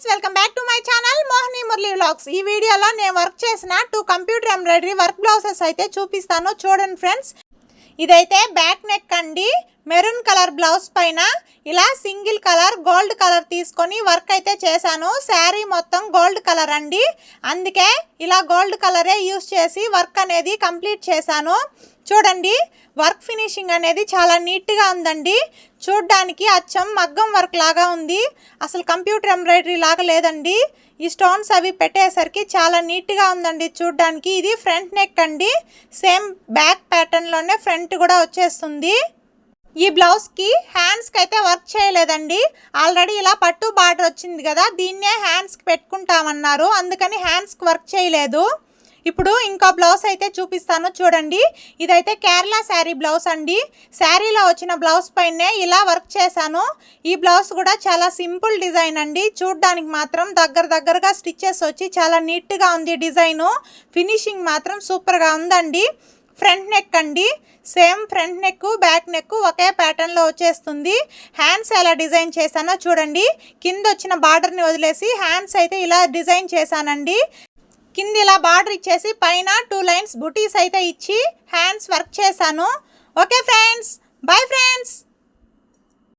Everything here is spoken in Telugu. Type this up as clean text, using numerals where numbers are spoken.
Friends welcome back to my channel Mohini Murali vlogs. ఈ వీడియోలో నేను వర్క్ చేసిన 2 కంప్యూటర్ ఎంబ్రాయిడరీ వర్క్ బ్లౌజెస్ అయితే చూపిస్తాను చూడండి ఫ్రెండ్స్। ఇదైతే బ్యాక్ నెక్ అండి, మెరూన్ కలర్ బ్లౌజ్ పైన ఇలా సింగిల్ కలర్ గోల్డ్ కలర్ తీసుకొని వర్క్ అయితే చేశాను। శారీ మొత్తం గోల్డ్ కలర్ అండి, అందుకే ఇలా గోల్డ్ కలరే యూస్ చేసి వర్క్ అనేది కంప్లీట్ చేశాను। చూడండి వర్క్ ఫినిషింగ్ అనేది చాలా నీట్గా ఉందండి। చూడ్డానికి అచ్చం మగ్గం వర్క్ లాగా ఉంది, అసలు కంప్యూటర్ ఎంబ్రాయిడరీ లాగా లేదండి। ఈ స్టోన్స్ అవి పెట్టేసరికి చాలా నీట్గా ఉందండి చూడ్డానికి। ఇది ఫ్రంట్ నెక్ అండి, సేమ్ బ్యాక్ ప్యాటర్న్లోనే ఫ్రంట్ కూడా వచ్చేస్తుంది। ఈ బ్లౌజ్కి హ్యాండ్స్కి అయితే వర్క్ చేయలేదండి, ఆల్రెడీ ఇలా పట్టు బార్డర్ వచ్చింది కదా, దీన్నే హ్యాండ్స్కి పెట్టుకుంటామన్నారు, అందుకని హ్యాండ్స్కి వర్క్ చేయలేదు। ఇప్పుడు ఇంకో బ్లౌజ్ అయితే చూపిస్తాను చూడండి। ఇదైతే కేరళ శారీ బ్లౌజ్ అండి, శారీలో వచ్చిన బ్లౌజ్ పైనే ఇలా వర్క్ చేశాను। ఈ బ్లౌజ్ కూడా చాలా సింపుల్ డిజైన్ అండి, చూడ్డానికి మాత్రం దగ్గరగా స్టిచెస్ వచ్చి చాలా నీట్గా ఉంది డిజైను, ఫినిషింగ్ మాత్రం సూపర్గా ఉందండి। ఫ్రంట్ నెక్ అండి, same front neck back neck ఒకే ప్యాటర్న్లో వచ్చేస్తుంది। హ్యాండ్స్ ఎలా డిజైన్ చేశానో చూడండి, కింద వచ్చిన బార్డర్ని వదిలేసి హ్యాండ్స్ అయితే ఇలా డిజైన్ చేశానండి। కింద ఇలా బార్డర్ ఇచ్చేసి పైన 2 లైన్స్ బుటీస్ అయితే ఇచ్చి హ్యాండ్స్ వర్క్ చేశాను। Okay friends, bye friends.